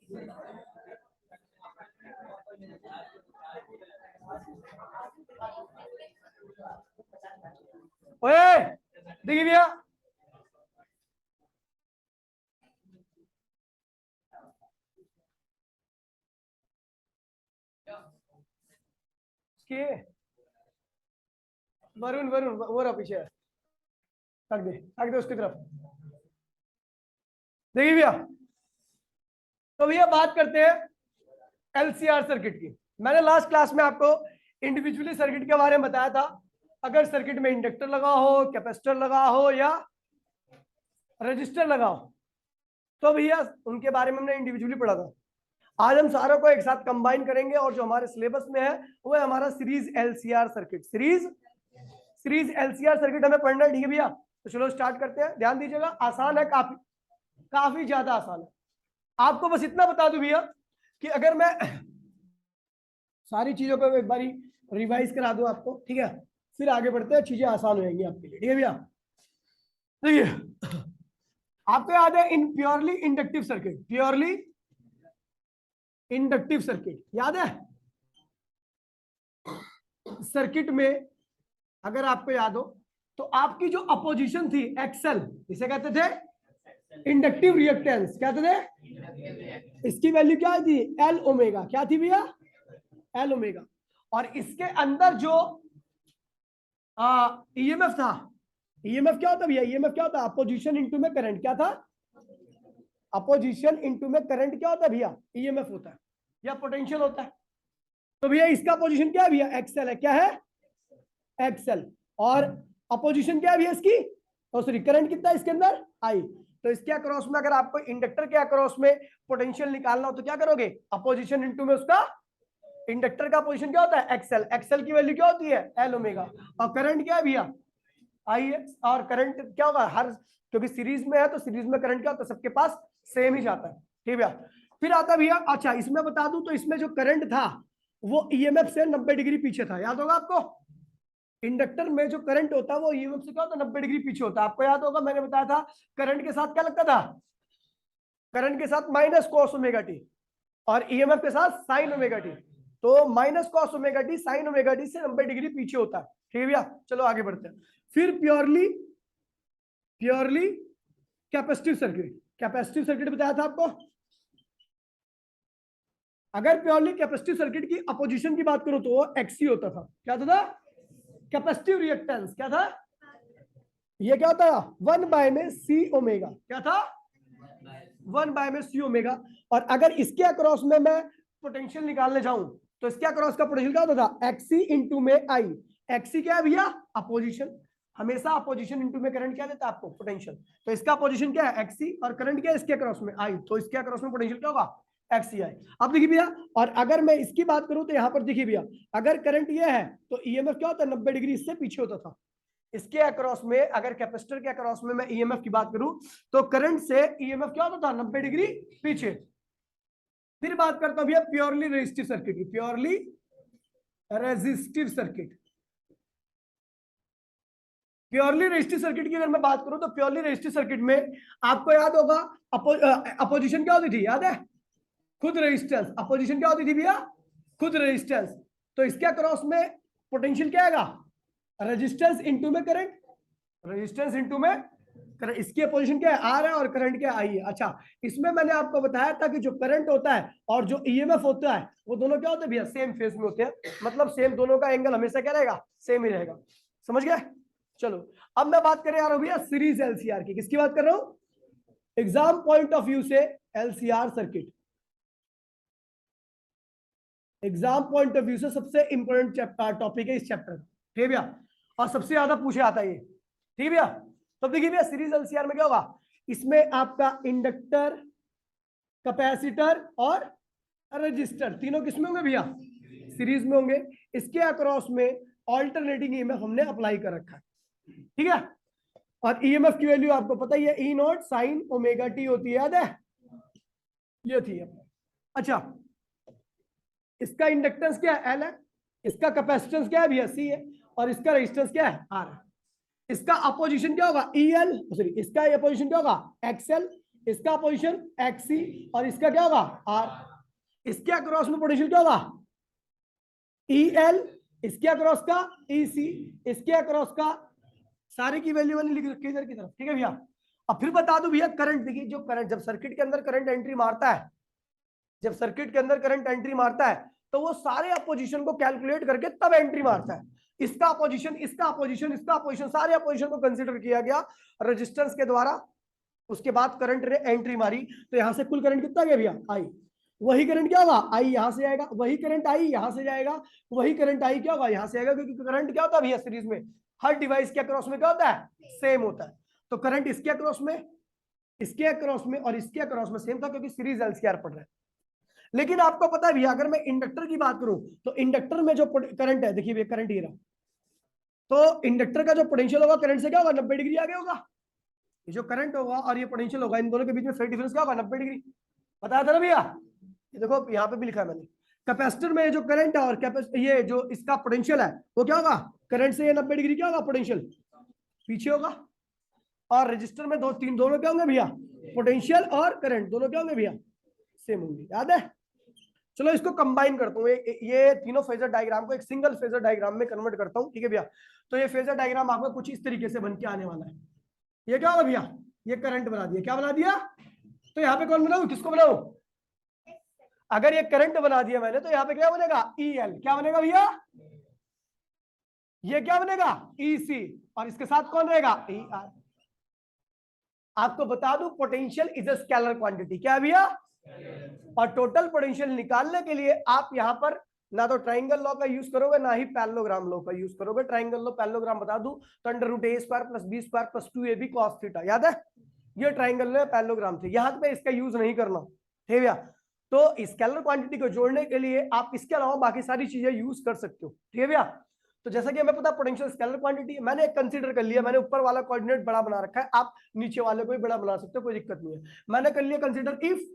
ओए देखिए भैया, वरुण वरुण वो रहा पीछे, रख दे उसकी तरफ। देखिए भैया, तो भैया बात करते हैं एलसीआर सर्किट की। मैंने लास्ट क्लास में आपको इंडिविजुअली सर्किट के बारे में बताया था। अगर सर्किट में इंडक्टर लगा हो, कैपेसिटर लगा हो या रजिस्टर लगा हो, तो भैया उनके बारे में हमने इंडिविजुअली पढ़ा था। आज हम सारों को एक साथ कंबाइन करेंगे और जो हमारे सिलेबस में है वो है हमारा series LCR circuit. Series LCR circuit हमें पढ़ना है, ठीक है भैया? तो चलो स्टार्ट करते हैं। ध्यान दीजिएगा, आसान है, काफी काफी ज्यादा आसान है। आपको बस इतना बता दूं भैया कि अगर मैं सारी चीजों को एक बारी रिवाइज करा दूं आपको, ठीक है, फिर आगे बढ़ते हैं, चीजें आसान हो जाएंगी आपके लिए, ठीक है भैया? देखिए, आपको याद है इन purely inductive circuit, purely inductive circuit याद है? सर्किट में अगर आपको याद हो तो आपकी जो अपोजिशन थी एक्सएल, इसे कहते थे इंडक्टिव रिएक्टेंस, कहते थे। इसकी वैल्यू क्या थी? L omega. क्या थी भैया? L omega. और इसके अंदर जो ईएमएफ था, ईएमएफ क्या होता है भैया? ईएमएफ क्या होता है? अपोजिशन इनटू में करंट। क्या था? अपोजिशन इनटू में करंट क्या होता है भैया? ईएमएफ होता है या पोटेंशियल होता है। तो भैया इसका अपोजिशन क्या है भैया? एक्सएल है। क्या है? एक्सएल। और अपोजिशन क्या है भैया इसकी? सॉरी, करंट कितना है इसके अंदर? आई। तो इसके अक्रॉस में अगर आपको इंडक्टर के अक्रॉस में पोटेंशियल निकालना हो तो क्या करोगे? अपोजिशन इनटू में उसका इंडक्टर का पोजीशन क्या होता है? एक्सएल। एक्सएल की वैल्यू क्या होती है? L omega. और करंट क्या है भैया? आई है। और करंट क्या होगा? हर, क्योंकि सीरीज में है तो सीरीज में करंट क्या होता है? सबके पास सेम ही जाता है, ठीक है भैया? फिर आता भैया, अच्छा इसमें बता दूं तो इसमें जो करंट था वो ईएमएफ से 90 डिग्री पीछे था। याद होगा आपको? इंडक्टर में जो करंट होता है वो ईएमएफ से क्या होता है? 90 डिग्री पीछे होता है। आपको याद होगा मैंने बताया था करंट के साथ क्या लगता था? करंट के साथ माइनस कॉस ओमेगा टी और ईएमएफ के साथ साइन ओमेगा टी। तो minus cos omega T sine omega T से 90 डिग्री पीछे होता है, ठीक है भैया? चलो आगे बढ़ते हैं। फिर purely capacitive circuit. Capacitive circuit बताया था आपको। अगर प्योरली कैपेसिटिव सर्किट की अपोजिशन की बात करो तो वो एक्सी होता था। क्या था? Capacitive reactance. क्या था? ये क्या होता है? 1 में सी ओमेगा। क्या था? 1 में सी ओमेगा। और अगर इसके अक्रॉस में मैं पोटेंशियल निकालने जाऊं तो इसके अक्रॉस का पोटेंशियल क्या होता था? एक्सी इंटू में आई। एक्सी क्या है भैया? अपोजिशन। हमेशा अपोजिशन इंटू में करंट क्या देता है आपको? पोटेंशियल। तो इसका पोजीशन क्या है? एक्सी। और करंट क्या है इसके अक्रॉस में? आई। तो इसके अक्रॉस में पोटेंशियल क्या होगा? एक्सी आई। अब देखिए भैया, और अगर मैं इसकी बात करूं तो यहां पर देखिए भैया, अगर करंट ये है तो ईएमएफ क्या होता है? 90 डिग्री इससे पीछे होता था। इसके अक्रॉस में, अगर कैपेसिटर के अक्रॉस में मैं ईएमएफ की बात करूं तो करंट से ईएमएफ क्या होता था? 90 डिग्री पीछे। फिर बात करता हूं भैया प्योरली रेजिस्टिव सर्किट की। Purely resistive circuit, purely resistive circuit की अगर मैं बात करूं तो प्योरली रेजिस्टिव सर्किट में आपको याद होगा अपोजिशन क्या होती थी? याद है? खुद रेजिस्टेंस। अपोजिशन क्या होती थी भैया? खुद रेजिस्टेंस। तो इसके अक्रॉस में पोटेंशियल क्या आएगा? रेजिस्टेंस इनटू में करंट। रेजिस्टेंस इनटू में करंट। इसकी अपोजिशन क्या है? आर है और करंट क्या आई है। अच्छा, इसमें मैंने आपको बताया था कि जो करंट होता है और जो ईएमएफ होता है वो दोनों क्या होते हैं भैया? सेम फेज में होते हैं। मतलब सेम, दोनों का एंगल हमेशा क्या रहेगा? सेम ही रहेगा। समझ गए? चलो अब मैं बात करें यार भैया सीरीज एलसीआर की। किसकी बात कर रहा हूं? एग्जाम पॉइंट ऑफ व्यू से LCR circuit, exam point of view से सबसे इंपॉर्टेंट टॉपिक है इस चैप्टर, ठीक है भैया? और सबसे ज्यादा पूछे आता है ये, ठीक है भैया? तो देखिए भैया सीरीज एलसीआर में क्या होगा? इसमें आपका इंडक्टर, कैपेसिटर और रजिस्टर तीनों किसमें होंगे भैया? सीरीज में होंगे। इसके अक्रॉस में ऑल्टरनेटिंग ईएमएफ हमने अप्लाई कर रखा है, ठीक है? और ईएमएफ की वैल्यू आपको पता ही है, ई नॉट साइन ओमेगा टी होती है, याद है? ये थी। अच्छा, इसका इंडक्टेंस क्या है? एल है। इसका कैपेसिटेंस क्या है भैया? सी है। और इसका रेजिस्टेंस क्या है? आर है। इसका अपोजिशन क्या होगा? E L. सॉरी, इसका अपोजिशन क्या होगा? एक्सएल। इसका पोजीशन एक्सी और इसका क्या होगा आर। इसके अक्रॉस में पोटेंशियल क्या होगा ई एल, इसके अक्रॉस का ई सी, इसके अक्रॉस का, सारे की वैल्यू मैंने लिख रखी है इधर की तरफ, ठीक है भैया। अब फिर बता दो भैया करंट, देखिए जो करंट जब सर्किट के अंदर करंट एंट्री मारता है, जब सर्किट के अंदर करंट एंट्री मारता है तो वो सारे अपोजिशन को कैलकुलेट करके तब एंट्री मारता है। इसका अपोजिशन, इसका अपोजिशन, इसका अपोजिशन, सारे अपोजिशन को कंसीडर किया गया रेजिस्टेंस के द्वारा। उसके बाद करंट ने एंट्री मारी तो यहां से कुल करंट कितना गया भैया आई। वही करंट क्या होगा आई यहां से आएगा, वही करंट आई यहां से जाएगा, वही करंट आई क्या होगा यहां से आएगा, क्योंकि करंट क्या होता है भैया सीरीज में हर डिवाइस के अक्रॉस में क्या होता है सेम होता है। तो करंट इसके अक्रॉस में, इसके अक्रॉस में और इसके अक्रॉस में सेम था क्योंकि सीरीज एलसीआर पढ़ रहा है। लेकिन आपको पता है भैया अगर मैं इंडक्टर की बात करूं तो इंडक्टर में जो करंट है, देखिए भैया करंट ये रहा, तो इंडक्टर का जो पोटेंशियल होगा करंट से क्या होगा 90 डिग्री आगे होगा। ये जो करंट होगा और ये पोटेंशियल होगा इन दोनों के बीच में फेज डिफरेंस क्या होगा 90 डिग्री। बताया था ना भैया, ये देखो यहाँ पे भी लिखा है मैंने। कैपेसिटर में जो करंट है और ये जो इसका पोटेंशियल है वो क्या होगा करंट से ये 90 डिग्री क्या होगा पोटेंशियल पीछे होगा। और रजिस्टर में दोनों क्या होंगे भैया पोटेंशियल और करंट दोनों क्या होंगे भैया सेम होंगे, याद है। चलो इसको कंबाइन करता हूँ, ये तीनों फेजर डायग्राम को एक सिंगल फेजर डायग्राम में कन्वर्ट करता हूँ, ठीक है भैया। तो ये फेजर डायग्राम आपका कुछ इस तरीके से बन के आने वाला है। ये क्या होगा भैया ये करंट बना दिया, क्या बना दिया, तो यहाँ पे कौन बनाऊं किसको बनाऊं, अगर ये करंट बना दिया मैंने तो यहाँ पे क्या बनेगा ई एल, क्या बनेगा भैया ये क्या बनेगा ई सी, और इसके साथ कौन रहेगा ई आर। आपको बता दूं potential is a scalar quantity, क्या है भैया, और टोटल पोटेंशियल निकालने के लिए आप यहां पर ना तो ट्राइंगल लॉ का यूज करोगे ना ही पैरेललोग्राम लॉ का यूज करोगे। ट्राइंगल लॉ पैरेललोग्राम बता दूं तो under root A square plus B square plus 2ab cos theta, याद है ये ट्राइंगल लॉ पैरेललोग्राम थे, यहां पे इसका यूज नहीं करना ठीक है भैया। तो स्केलर क्वांटिटी को जोड़ने के लिए आप इसके अलावा बाकी सारी चीजें यूज कर सकते हो, ठीक है भैया। तो जैसा कि हमें पता पोटेंशियल स्केलर क्वांटिटी है, मैंने एक कंसीडर कर लिया, मैंने ऊपर वाला कोऑर्डिनेट बड़ा बना रखा है, आप नीचे वाले को भी बड़ा बना सकते हो, कोई दिक्कत नहीं है। मैंने कर लिया कंसीडर इफ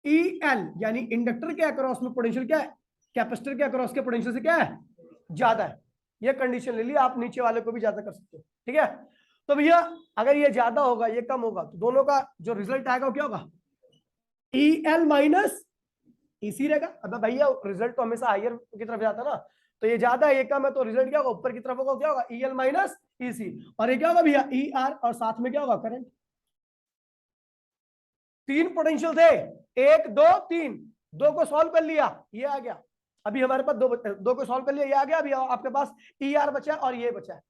ई एल यानी इंडक्टर के अक्रॉस में पोटेंशियल क्या है कैपेसिटर के अक्रॉस के पोटेंशियल से क्या है ज्यादा है, ये कंडीशन ले ली, आप नीचे वाले को भी ज्यादा कर सकते हो, ठीक है। तो भैया अगर ये ज्यादा होगा ये कम होगा तो दोनों का जो रिजल्ट आएगा वो क्या होगा ई एल माइनस इसी रहेगा। अब भैया रिजल्ट तो हमेशा हायर की तरफ जाता ना, तो ये ज्यादा है ये कम है तो रिजल्ट क्या होगा ऊपर की तरफ होगा, क्या होगा ई एल माइनस ई सी, और ये क्या होगा भैया ई आर, और साथ में क्या होगा करंट। तीन पोटेंशियल थे 1 2 3, दो को सॉल्व कर लिया ये आ गया, अभी हमारे पास दो को सॉल्व कर लिया ये आ गया, अभी आपके पास ई आर बचा है और ये बचा है।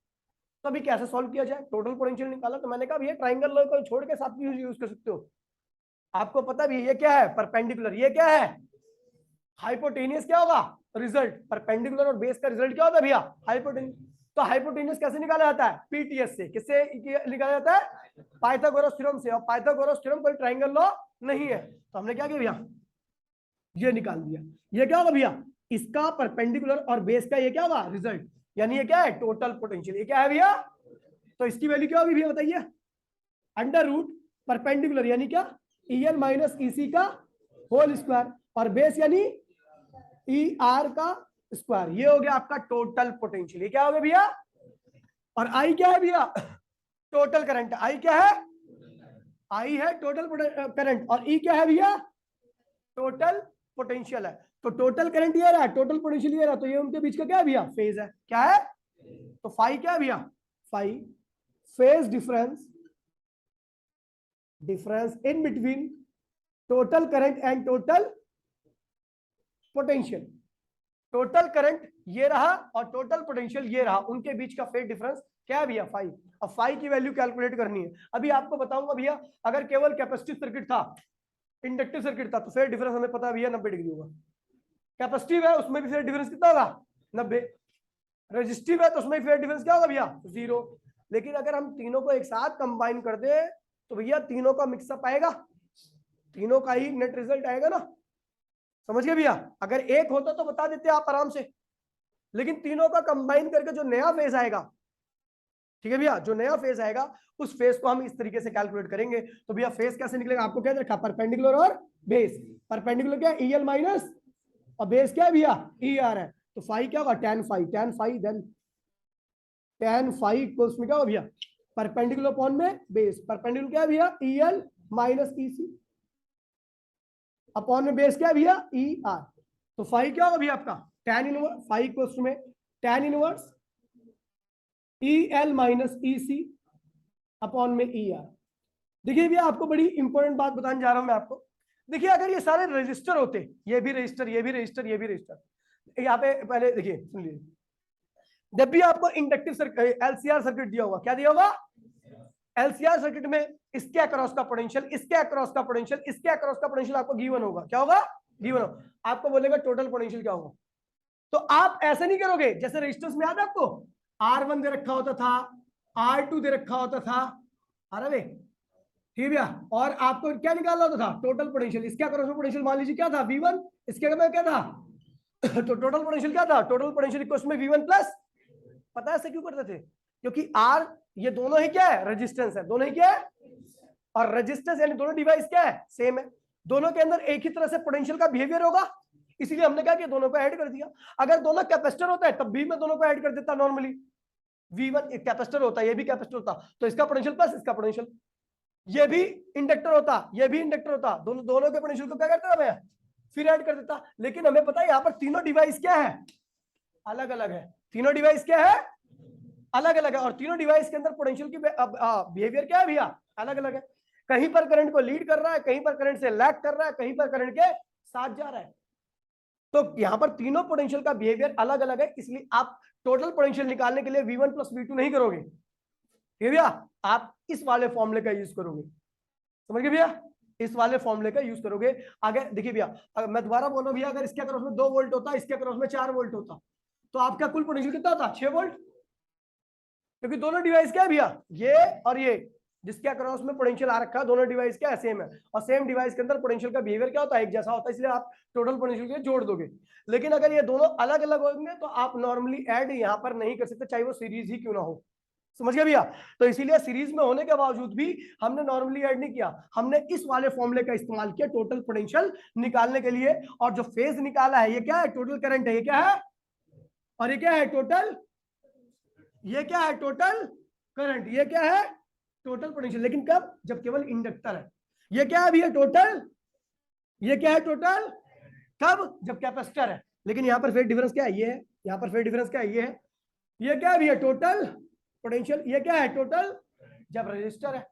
तो अभी कैसे सॉल्व किया जाए, टोटल पोटेंशियल निकाला, तो मैंने कहा भैया ट्राइंगल लॉ को छोड़ के साथ भी यूज कर सकते हो। आपको पता भी ये क्या है परपेंडिकुलर, ये क्या है हाइपोटेनियस, क्या होगा रिजल्ट परपेंडिकुलर और बेस का रिजल्ट क्या होता है भैया हाइपोटेनियस। तो हाइपोटेनियस कैसे निकाला जाता है पीटीएस से, किससे निकाला जाता है पाइथागोरस थ्योरम से, और पाइथागोरस थ्योरम कोई ट्राइंगल लॉ नहीं है, तो हमने क्या किया भैया ये निकाल दिया। ये क्या होगा भैया इसका परपेंडिकुलर और बेस का ये क्या होगा रिजल्ट, यानी ये क्या है टोटल पोटेंशियल, ये क्या है भैया, तो इसकी वैल्यू क्या होगी भैया बताइए अंडर रूट परपेंडिकुलर यानी क्या ई एल माइनस ई सी का होल स्क्वायर और बेस यानी ई आर का स्क्वायर, ये हो गया आपका टोटल पोटेंशियल। ये क्या हो गया भैया, और आई क्या है भैया टोटल करंट, आई क्या है आई है टोटल करंट, और ई क्या है भैया टोटल पोटेंशियल है। तो टोटल करंट ये रहा टोटल पोटेंशियल ये रहा, तो ये उनके बीच का क्या है भैया फेज है, क्या है तो फाई क्या है भैया phi phase difference in between total current and total potential. Total current ये रहा और टोटल पोटेंशियल ये रहा, उनके बीच का फेज डिफरेंस क्या है भैया फाई। अब फाई की वैल्यू कैलकुलेट करनी है, अभी आपको बताऊंगा भैया अगर केवल कैपेसिटिव सर्किट था इंडक्टिव सर्किट था तो फेज डिफरेंस हमें पता है भैया 90 डिग्री होगा। कैपेसिटिव है उसमें भी फेज डिफरेंस कितना होगा 90, रेजिस्टिव है तो उसमें फेज डिफरेंस क्या होगा भैया 0। लेकिन अगर हम तीनों को एक साथ कंबाइन कर दे तो भैया तीनों का मिक्सअप आएगा, तीनों का ही नेट रिजल्ट आएगा ना, समझ गए भैया। अगर एक होता तो बता देते आप आराम से, लेकिन तीनों का कंबाइन करके जो नया फेज आएगा, ठीक है भैया, जो नया फेज आएगा उस फेज को हम इस तरीके से कैलकुलेट करेंगे। तो भैया फेज कैसे निकलेगा आपको क्या देखा परपेंडिकुलर और बेस, परपेंडिकुलर क्या ई एल माइनस और बेस क्या है भैया ई आर है, तो फाई क्या होगा tan phi then tan phi equals में क्या होगा भैया परपेंडिकुलर अपॉन में बेस, परपेंडिकुलर क्या है भैया E L minus E C upon में बेस क्या है भैया ई आर। तो फाइव क्या होगा भैया आपका tan इनवर्स फाइव इक्वल्स में tan inverse E L minus E C upon में ई आर। देखिए भैया आपको बड़ी इंपॉर्टेंट बात बताने जा रहा हूं मैं आपको। देखिए अगर ये सारे रजिस्टर होते, ये भी रजिस्टर, ये भी रजिस्टर, ये भी रजिस्टर, यहाँ पे पहले देखिए सुन लीजिए, जब भी आपको इंडक्टिव सर्किट एलसीआर सर्किट दिया होगा, क्या दिया होगा एलसीआर सर्किट में, इसके अक्रॉस का पोटेंशियल, इसके अक्रॉस का पोटेंशियल, इसके अक्रॉस का पोटेंशियल आपको गिवन होगा। क्या होगा गिवन होगा, आपको बोलेगा टोटल पोटेंशियल क्या होगा। तो आप ऐसे नहीं करोगे जैसे रजिस्टर्स में याद है आपको R1 दे रखा होता था, R2 दे रखा होता था, अरे वे ठीक है, और आपको क्या निकालना होता था टोटल पोटेंशियल। इसके अक्रॉस में पोटेंशियल मान लीजिए क्या था V1, इसके अक्रॉस क्या था तो टोटल पोटेंशियल क्या था, टोटल पोटेंशियल इक्वल्स में V1 प्लस, पता है ऐसे क्यों करते थे, क्योंकि R ये दोनों ही क्या है रेजिस्टेंस है, दोनों ही क्या है, और रेजिस्टेंस यानी दोनों डिवाइस क्या है सेम है, दोनों के अंदर एक ही तरह से पोटेंशियल का बिहेवियर होगा, इसीलिए हमने क्या किया दोनों को ऐड कर दिया। अगर दोनों कैपेसिटर होता है तब भी मैं दोनों को ऐड कर देता नॉर्मली, V1 एक कैपेसिटर होता, ये भी कैपेसिटर होता, तो इसका पोटेंशियल प्लस इसका पोटेंशियल, ये भी इंडक्टर होता, ये भी इंडक्टर होता, दोनों के पोटेंशियल को क्या करता मैं फिर ऐड कर देता। लेकिन हमें पता है यहाँ पर तीनों डिवाइस क्या है अलग अलग है, तीनों डिवाइस क्या है अलग अलग है, और तीनों डिवाइस के अंदर पोटेंशियल की बिहेवियर क्या है भैया अलग अलग है। कहीं पर करंट को लीड कर रहा है, कहीं पर करंट से लैग कर रहा है, कहीं पर करंट के साथ जा रहा है। तो यहां पर तीनों पोटेंशियल का बिहेवियर अलग अलग है, इसलिए आप टोटल पोटेंशियल निकालने के लिए V1 प्लस V2 नहीं करोगे भैया, आप इस वाले फॉर्मूले का यूज करोगे, समझ गए भैया, इस वाले फॉर्मूले का यूज करोगे। आगे देखिए भैया, मैं दोबारा बोल रहा हूं भैया, अगर इसके अक्रॉस में 2 वोल्ट होता, इसके अक्रॉस में 4 वोल्ट होता, तो आपका कुल पोटेंशियल कितना होता 6 वोल्ट, क्योंकि दोनों डिवाइस क्या है भैया ये और ये, जिसके अक्रॉस में पोटेंशियल आ रखा है, दोनों डिवाइस क्या है सेम है, और सेम डिवाइस के अंदर पोटेंशियल का बिहेवियर क्या होता है एक जैसा होता है, इसलिए आप टोटल पोटेंशियल के जोड़ दोगे। लेकिन अगर ये दोनों अलग अलग होंगे तो आप नॉर्मली ऐड यहाँ पर नहीं कर सकते, चाहे वो सीरीज ही क्यों ना हो, समझ गया भैया। तो इसीलिए सीरीज में होने के बावजूद भी हमने नॉर्मली ऐड नहीं किया, हमने इस वाले फॉर्मूले का इस्तेमाल किया टोटल पोटेंशियल निकालने के लिए। और जो फेज निकाला है ये क्या है टोटल करंट है, ये क्या है, और ये क्या है टोटल, ये क्या है टोटल करंट, ये क्या है टोटल पोटेंशियल। लेकिन कब, जब केवल इंडक्टर है। ये क्या है भैया टोटल, ये क्या है टोटल, कब जब कैपेसिटर है। लेकिन यहाँ पर फेज डिफरेंस क्या है, ये है, यहाँ पर फेज डिफरेंस क्या है, ये है। ये क्या है भैया टोटल पोटेंशियल, ये क्या है टोटल जब रजिस्टर है।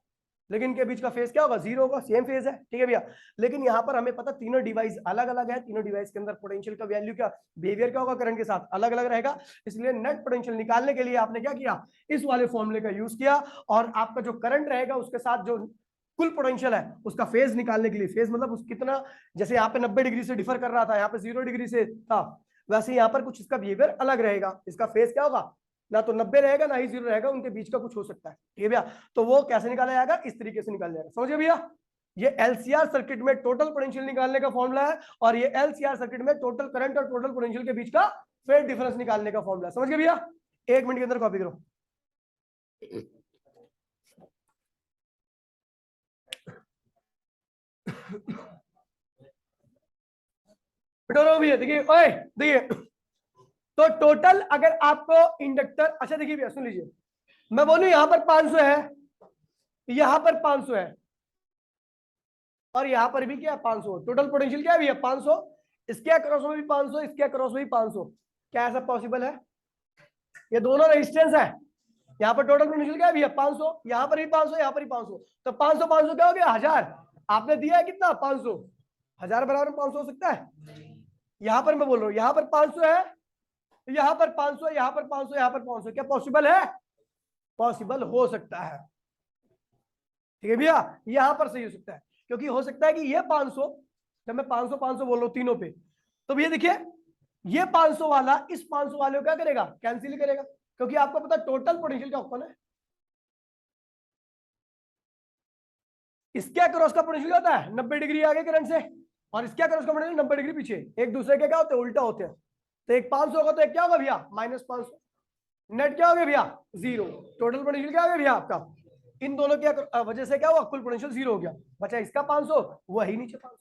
लेकिन इनके बीच का फेज क्या होगा, जीरो होगा, सेम फेज है, ठीक है भैया। लेकिन यहाँ पर हमें पता तीनों डिवाइस अलग अलग है, तीनों डिवाइस के अंदर पोटेंशियल का वैल्यू क्या बिहेवियर क्या होगा करंट के साथ अलग अलग रहेगा, इसलिए नेट पोटेंशियल निकालने के लिए आपने क्या किया इस वाले फॉर्मूले का यूज किया, और आपका जो करंट रहेगा उसके साथ जो कुल पोटेंशियल है उसका फेज निकालने के लिए, फेज मतलब उस कितना, जैसे यहाँ पे 90 डिग्री से डिफर कर रहा था, यहाँ पे 0 डिग्री से था, वैसे यहाँ पर कुछ इसका बिहेवियर अलग रहेगा, इसका फेज क्या होगा ना तो 90 रहेगा ना ही 0 रहेगा, उनके बीच का कुछ हो सकता है, ठीक है भैया। तो वो कैसे निकाला जाएगा, इस तरीके से निकाला जाएगा, समझ गए भैया। ये एलसीआर सर्किट में टोटल पोटेंशियल निकालने का फॉर्मूला है, और ये एलसीआर सर्किट में टोटल करंट और टोटल पोटेंशियल के बीच का फेज डिफरेंस निकालने का फॉर्मूला है, समझ गए भैया। 1 मिनट के अंदर कॉपी करो। भैया देखिए, ओए देखिए, तो टोटल अगर आपको इंडक्टर, अच्छा देखिए भैया सुन लीजिए, मैं बोलूं यहां पर 500 है, यहां पर 500 है, और यहां पर भी क्या है 500, टोटल पोटेंशियल क्या है भैया 500, इसके अक्रॉस में भी 500, इसके अक्रॉस में भी 500, क्या ऐसा पॉसिबल है, ये दोनों रेजिस्टेंस है, यहाँ पर टोटल पोटेंशियल क्या है भैया 500, यहाँ पर भी 500, यहाँ पर भी 500, तो 500 500 क्या हो गया 1000, आपने दिया है कितना 500, 1000 बराबर 500 हो सकता है। यहां पर मैं बोल रहा हूं यहां पर 500 है, यहां पर 500, यहां पर 500, यहां पर 500, क्या पॉसिबल है, पॉसिबल हो सकता है, ठीक है भैया, यहां पर सही हो सकता है, क्योंकि हो सकता है कि ये 500, जब मैं 500 500 बोल रहा हूं तीनों पे, तो भैया देखिए ये 500 वाला इस 500 वाले को क्या करेगा कैंसिल करेगा, क्योंकि आपको पता टोटल पोटेंशियल क्या ओपन है, इसके अक्रॉस का पोटेंशियल क्या होता है 90 डिग्री आगे करंट से, और इसके अक्रॉस का पोटेंशियल 90 डिग्री पीछे, एक दूसरे के क्या होते हैं उल्टा होते हैं, तो एक 500 होगा तो एक क्या होगा भैया -500, नेट क्या हो गया भैया 0, टोटल पोटेंशियल क्या हो गया भैया आपका, इन दोनों की वजह से क्या हुआ कुल पोटेंशियल 0 हो गया, बचा इसका 500 वही नीचे 500,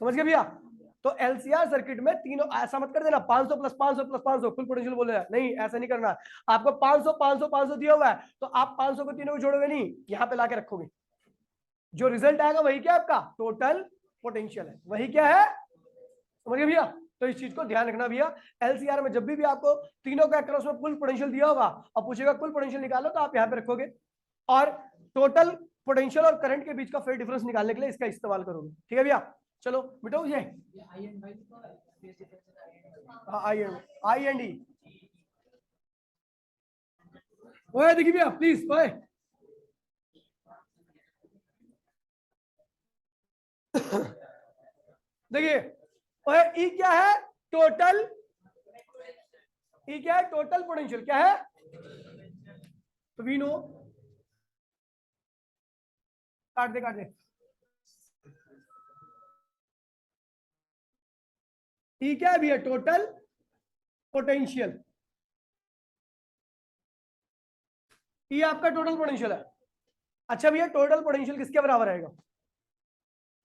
समझ गए भैया। तो एलसीआर सर्किट में तीनों, ऐसा मत कर देना 500 प्लस 500 प्लस 500 कुल पोटेंशियल बोल रहे हैं, नहीं ऐसा नहीं करना, आपको 500 500 500 दिया हुआ है, तो आप 500 को तीनों को जोड़ोगे नहीं, यहाँ पे लाके रखोगे, जो रिजल्ट आएगा वही क्या है आपका टोटल पोटेंशियल है, वही क्या है, समझ गए भैया। तो इस चीज को ध्यान रखना भैया। एलसीआर में जब भी आपको तीनों का क्रॉस में कुल पोटेंशियल दिया होगा और पूछेगा कुल पोटेंशियल निकालो, तो आप यहाँ पे रखोगे और टोटल पोटेंशियल और करंट के बीच का फेज डिफरेंस निकालने के लिए इसका इस्तेमाल करोगे। ठीक है भैया, चलो मिटाओ ये आई एंड ई। ओए देखिए भैया प्लीज, ओए देखिए, ओए ई क्या है, टोटल, ई क्या है, टोटल पोटेंशियल क्या है, तो वी नो, काट दे काट दे, ई क्या है भैया, टोटल पोटेंशियल, ये आपका टोटल पोटेंशियल है। अच्छा भैया टोटल पोटेंशियल किसके बराबर आएगा,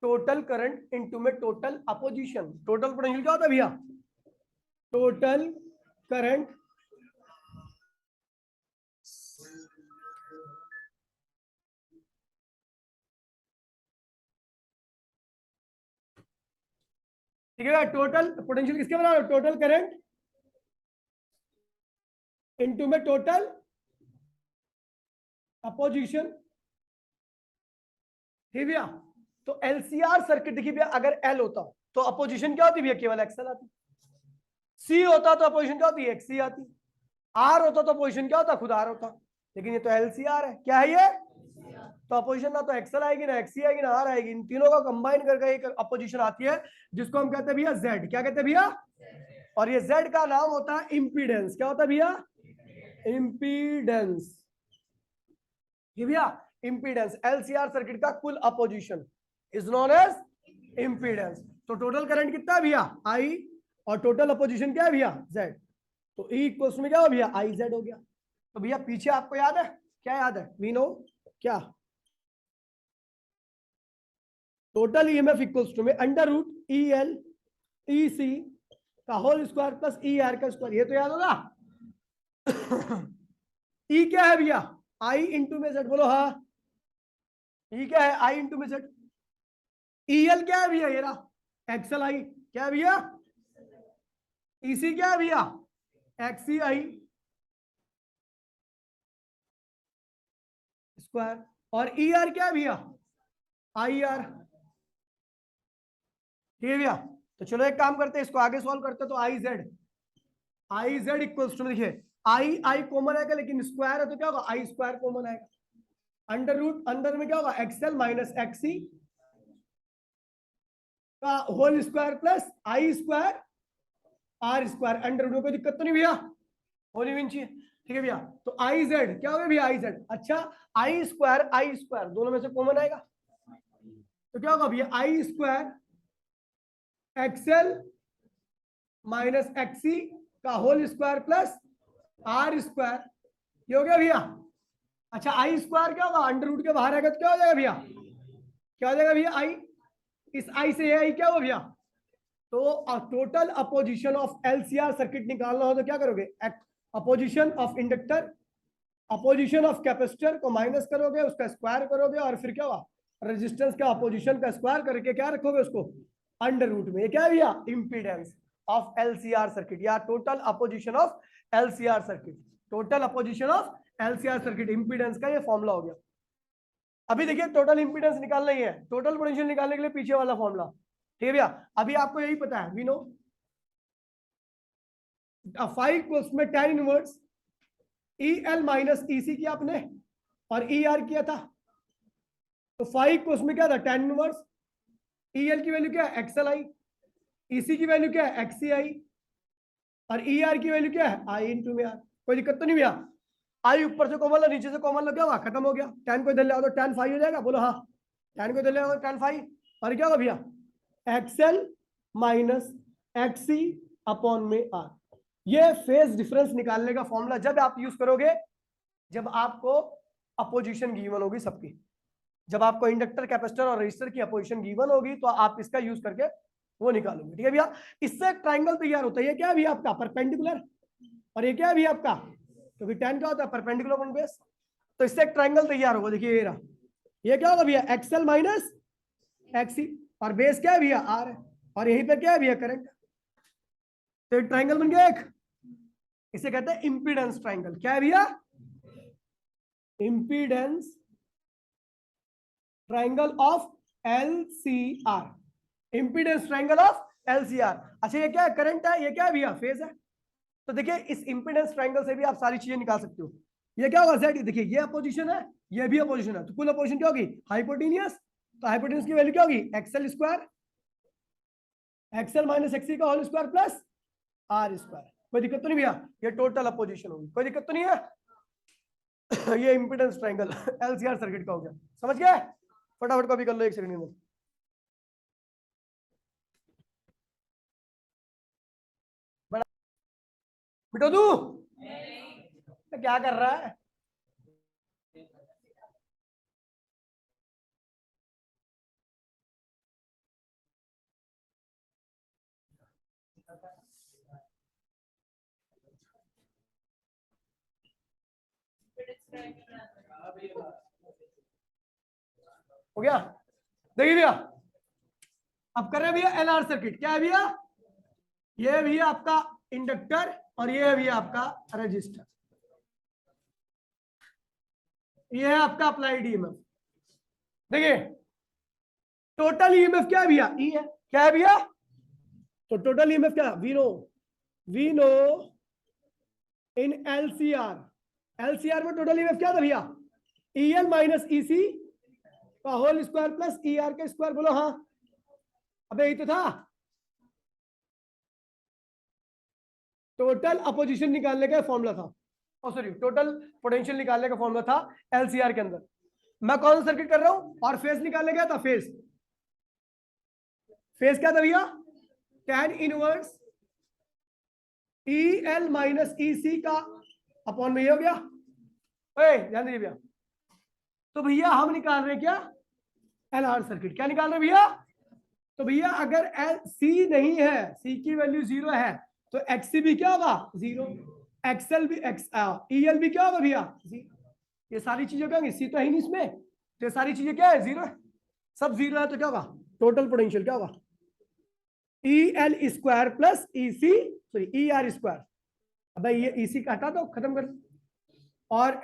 टोटल करंट इनटू में टोटल अपोजिशन। टोटल पोटेंशियल क्या होता है भैया, टोटल करंट ठीक है, टोटल पोटेंशियल किसके बराबर, टोटल करंट इनटू में टोटल अपोजिशन। ठीक भैया, तो एलसीआर सर्किट देखिए भैया, अगर एल होता तो अपोजिशन क्या होती भैया, केवल एक्सएल आती। सी होता तो अपोजिशन क्या होती है, एक्सी आती। आर होता तो अपोजिशन क्या होता, खुद आर होता। लेकिन ये तो एलसीआर है, क्या है ये, तो अपोजिशन ना तो एक्सएल आएगी ना एक्सी आएगी ना आर आएगी, इन तीनों का कंबाइन करके एक अपोजिशन आती है जिसको हम कहते हैं भैया जेड। क्या कहते हैं भैया, और ये जेड का नाम होता है इंपीडेंस। क्या होता है भैया, इंपीडेंस। ये भैया इंपीडेंस, एलसीआर सर्किट का कुल opposition is known as impedance. तो टोटल करंट कितना है भैया, आई, और टोटल अपोजिशन क्या है भैया, जेड। तो ई इक्वल्स में क्या हो भैया, आई जेड हो गया। तो भैया पीछे आपको याद है, क्या याद है, वी नो क्या, टोटल ईएमएफ इक्वल्स टू में under root E L E C का whole square plus E R का स्क्वायर, ये तो याद होगा। ई क्या है भैया, आई इंटू में जेड, बोलो हाँ, ई क्या है, आई इंटू में जेड। ई एल क्या है भैया, ये रहा एक्सएल आई, क्या है भैया, ईसी क्या है भैया, एक्सी आई स्क्वायर, और ई आर क्या है भैया, आई आर। ठीक है भैया, तो चलो एक काम करते हैं, इसको आगे सॉल्व करते हैं। तो आई जेड इक्वल्स टू, देखिए आई आई कॉमन आएगा लेकिन स्क्वायर है तो क्या होगा, आई स्क्वायर कॉमन आएगा। अंडर रूट अंदर में क्या होगा, एक्सएल माइनस एक्सी का whole square plus I square R square. Under root में कोई दिक्कत तो नहीं भैया, होनी भी चाहिए। ठीक है भैया, तो आई जेड क्या होगा भैया, आई जेड। अच्छा आई स्क्वायर दोनों में से कॉमन आएगा तो क्या होगा भैया, I square XL minus XC का whole square plus R square, ये हो गया भैया। अच्छा आई स्क्वायर क्या होगा, अंडर रूट के बाहर आएगा तो क्या हो जाएगा भैया, क्या हो जाएगा भैया, आई, इस आई से ये आई क्या हो भैया। तो total opposition of LCR circuit निकालना हो तो क्या करोगे, opposition of inductor opposition of capacitor को माइनस करोगे, उसका स्क्वायर करोगे, और फिर क्या हुआ, रेजिस्टेंस का अपोजिशन का स्क्वायर करके क्या रखोगे उसको अंडर रूट में। ये क्या है भैया, इंपीडेंस ऑफ एलसीआर सर्किट या total opposition of LCR circuit. Total opposition of LCR circuit impedance का ये फॉर्मूला हो गया। अभी देखिए टोटल इंपीडेंस निकालना ही है, टोटल पोटेंशियल निकालने के लिए पीछे वाला फॉर्मूला। ठीक है भैया, अभी आपको यही पता है, वी नो फाइव इक्वल्स में tan inverse E L minus EC किया आपने और ई आर किया था। तो फाइव इक्वल्स में क्या था, tan इनवर्स ई एल की वैल्यू क्या है, एक्सएल आई, ईसी की वैल्यू क्या है, एक्सी आई, और ई आर की वैल्यू क्या है, आई इंटू में आर। कोई दिक्कत तो नहीं भैया, आई ऊपर से कॉमन लो नीचे से कॉमन लो, क्या हुआ, खत्म हो गया। tan को इधर ले आओ तो tan फाइव हो जाएगा, बोलो हाँ, tan को इधर ले आओ तो tan फाइव, और क्या होगा भैया, एक्सएल माइनस एक्सी अपॉन में आर। ये फेज डिफरेंस निकालने का फॉर्मूला जब आप यूज करोगे जब आपको अपोजिशन गिवन होगी सबकी, जब आपको इंडक्टर कैपेसिटर और रेजिस्टर की अपोजिशन गिवन होगी तो आप इसका यूज करके वो निकालोगे। ठीक है भैया, इससे एक ट्राइंगल तैयार होता है, ये क्या है भैया आपका परपेंडिकुलर, और ये क्या है भैया आपका, क्योंकि tan क्या होता है परपेंडिकुलर ऑन बेस, तो इससे एक ट्राइंगल तैयार होगा। देखिए ये रहा, ये क्या होगा भैया एक्सएल माइनस एक्सी, और बेस क्या है भैया आर है, और यहीं पे क्या है भैया करंट। तो एक ट्राइंगल बन गया एक, इसे कहते हैं इंपीडेंस ट्राइंगल। क्या है भैया impedance triangle of LCR, impedance triangle of LCR. अच्छा ये क्या है करंट है, ये क्या है भैया फेज है। तो देखिए इस इंपीडेंस ट्राइंगल से भी आप सारी चीजें निकाल सकते हो। ये क्या होगा जेड, देखिए ये अपोजिशन है ये भी अपोजिशन है, तो कुल अपोजिशन क्या होगी हाइपोटेनियस। तो हाइपोटेनियस की वैल्यू क्या होगी XL square, XL minus XC का whole square plus R square. कोई दिक्कत तो नहीं भैया, ये टोटल अपोजिशन होगी, कोई दिक्कत तो नहीं है। ये इंपीडेंस ट्राइंगल एलसीआर सर्किट का हो गया, समझ गए। फटाफट कॉपी कर लो एक सेकंड में। बिटो तू क्या कर रहा है। हो गया, देखिए भैया अब कर रहे हैं भैया एलआर सर्किट। क्या है भैया, ये भी आपका इंडक्टर और ये भी आपका रजिस्टर, ये है आपका अप्लाइड ईएमएफ। देखिए टोटल ईएमएफ क्या है भैया ई है, क्या है भैया, तो टोटल ईएमएफ क्या we know in LCR, LCR में टोटल ईएमएफ क्या था भैया ईएल माइनस ईसी का होल स्क्वायर प्लस ईआर का स्क्वायर। बोलो हाँ, अबे यही तो था। टोटल अपोजिशन निकालने का फॉर्मूला था, सॉरी टोटल पोटेंशियल निकालने का फॉर्मूला था एलसीआर के अंदर। मैं कौन सा सर्किट कर रहा हूं, और फेज निकालने गया था, फेज फेज क्या था भैया tan inverse E L minus E C का अपॉन में, ये हो गया। ध्यान दीजिए भैया, तो भैया हम निकाल रहे हैं क्या एलआर सर्किट, क्या निकाल रहे हैं भैया। तो भैया अगर एल सी नहीं है, सी की वैल्यू 0 है, तो एक्सी भी क्या होगा 0, एक्सएल भी एक्स ईएल भी क्या होगा भैया 0। ये सारी चीजें क्या होंगी, सी तो है ही नहीं इसमें, तो ये सारी चीजें क्या है 0 है, सब 0 है, तो क्या होगा टोटल पोटेंशियल क्या होगा ई एल स्क्वायर प्लस ई सी, सॉरी ई आर स्क्वायर। अब ये ई सी हटा दो, खत्म कर, और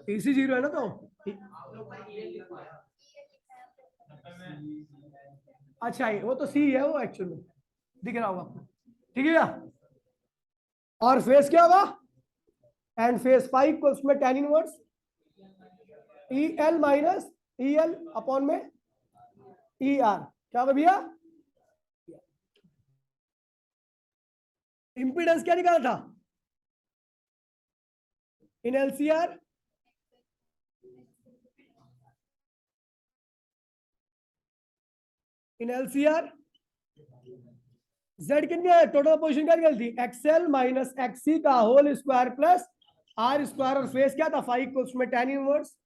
ई सी 0 है ना, तो अच्छा ये वो तो सी है, वो एक्चुअल में दिख रहा होगा आपको, ठीक है भैया। और फेस क्या होगा, एंड फेस 5 को उसमें tan inverse E L minus E L upon में ई आर, क्या होगा भैया इंपीडेंस क्या निकाला था in LCR, in LCR Z कितनी है, टोटल पोजीशन क्या निकली थी एक्सएल माइनस एक्सी का whole square plus R square, और फेस क्या था 5 को उसमें tan inverse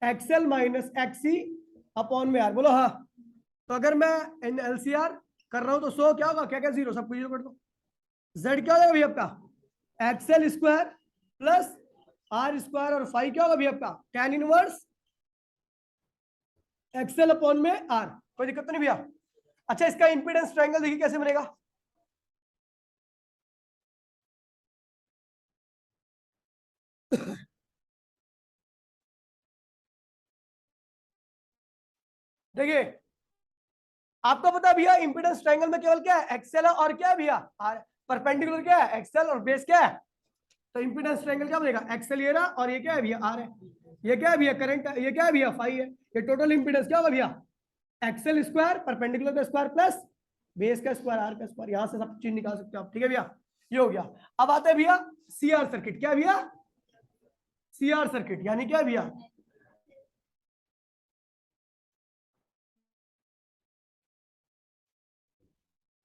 XL minus XC upon में आर। बोलो हाँ, तो अगर मैं इन एलसीआर कर रहा हूं तो सो क्या होगा, क्या क्या 0 सब कुछ 0 कर दो। जेड क्या होगा भैया आपका XL square plus R square, और 5 क्या होगा भैया आपका tan इनवर्स एक्सएल अपॉन में आर। कोई दिक्कत तो नहीं भैया। अच्छा इसका इंपीडेंस ट्रायंगल देखिए कैसे बनेगा। देखिए आपको पता है भैया इंपीडेंस ट्रायंगल में केवल क्या है एक्सएल है, और क्या है भैया आर, परपेंडिकुलर क्या है एक्सएल और बेस क्या है। तो इंपीडेंस ट्रायंगल क्या बनेगा एक्सएल ये रहा, और ये क्या है भैया आर है, ये क्या है भैया करंट है, ये क्या है भैया 5 है। ये टोटल इंपीडेंस क्या होगा भैया एक्सएल स्क्वायर परपेंडिकुलर का स्क्वायर प्लस बेस का स्क्वायर आर का स्क्वायर, यहां से सब चीज निकाल सकते हो आप, ठीक है भैया। ये हो गया। अब आते हैं भैया सीआर सर्किट। क्या है भैया सीआर सर्किट यानी क्या है भैया,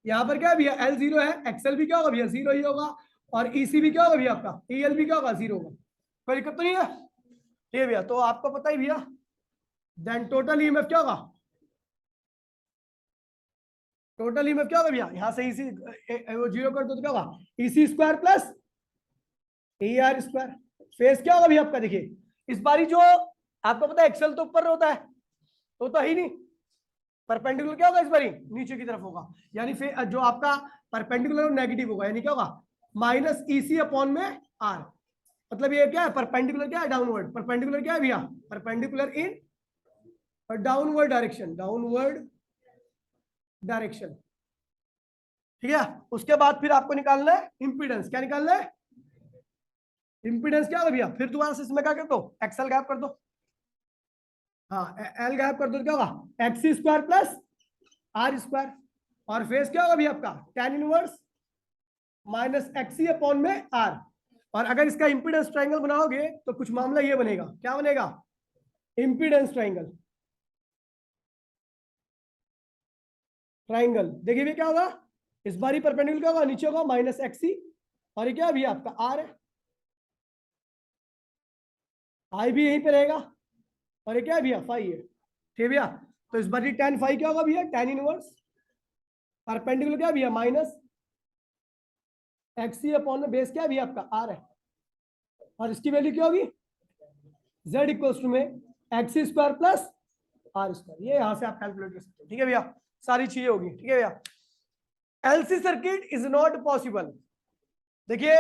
यहाँ पर क्या है भैया एल 0 है, एक्सएल भी क्या होगा भैया 0 ही होगा, और ईसी भी क्या होगा भैया आपका ईएल भी क्या होगा 0 होगा। कोई दिक्कत तो नहीं है, ठीक है भैया। तो आपको पता ही भैया देन टोटल ईएमएफ क्या होगा, टोटल ईएमएफ क्या होगा भैया, यहाँ से ईसी वो 0 कर दो तो क्या होगा EC square plus E are square. Face क्या होगा भैया आपका, देखिए इस बारी जो आपको पता है एक्सेल तो ऊपर होता है, तो ही नहीं, परपेंडिकुलर क्या होगा इस बारी नीचे की तरफ होगा, यानी फिर जो आपका परपेंडिकुलर नेगेटिव होगा, यानी क्या होगा माइनस ईसी अपॉन में आर। मतलब ये क्या है, परपेंडिकुलर क्या है, डाउनवर्ड। परपेंडिकुलर क्या है भैया, perpendicular in downward direction, downward direction. ठीक है, उसके बाद फिर आपको निकालना है इम्पीडेंस। क्या निकालना है, इम्पीडेंस क्या होगा भैया, फिर दोबारा से इसमें क्या कर दो, एक्सएल गैप कर दो। हाँ, एल गैप कर दो तो क्या होगा, X square plus R square. और फेस क्या होगा भैया आपका, tan inverse minus XC upon में आर। और अगर इसका इंपीडेंस ट्रायंगल बनाओगे तो कुछ मामला ये बनेगा, क्या बनेगा, इंपीडेंस ट्रायंगल। ट्रायंगल देखिए भी क्या होगा, इस बारी परपेंडिकुलर क्या होगा, नीचे होगा माइनस एक्सी, और ये क्या है भैया आपका आर है, आई भी यहीं पे रहेगा, और ये क्या है भैया फाई है। ठीक है भैया, तो इस बारी tan फाई क्या होगा भैया, tan इनवर्स परपेंडिकुलर क्या है भैया माइनस एक्सी अपॉन में बेस क्या है भैया आपका आर है, और इसकी वैल्यू क्या होगी, z इक्वल्स टू में X square plus R square. ये यहां से आप कैलकुलेट कर सकते हो। ठीक है भैया, सारी चीजें होगी। ठीक है भैया, LC circuit is not possible. देखिए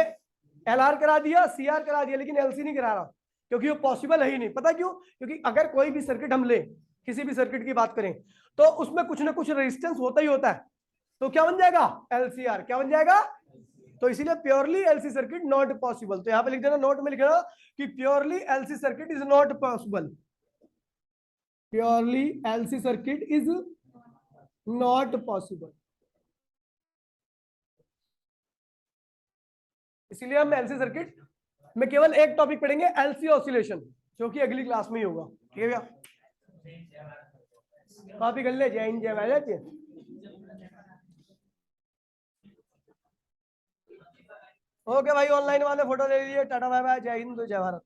एलआर करा दिया, सीआर करा दिया, लेकिन एलसी नहीं करा रहा, क्योंकि वो पॉसिबल है ही नहीं। पता क्यों, क्योंकि अगर कोई भी सर्किट हम ले, किसी भी सर्किट की बात करें, तो उसमें कुछ ना कुछ रेजिस्टेंस होता ही होता है, तो क्या बन जाएगा, एलसीआर क्या बन जाएगा। तो इसीलिए purely LC circuit not possible. तो यहां पे लिख देना, नोट में लिख देना कि purely LC circuit is not possible, purely LC circuit is not possible. इसीलिए हम एलसी सर्किट में केवल एक टॉपिक पढ़ेंगे, एलसी ऑसिलेशन, जो कि अगली क्लास में ही होगा। ठीक है भैया, कॉपी कर ले, जय हिंद जय भारत। ओके भाई, ऑनलाइन वाले फोटो ले लीजिए, टाटा बाय बाय, जय हिंद जय भारत।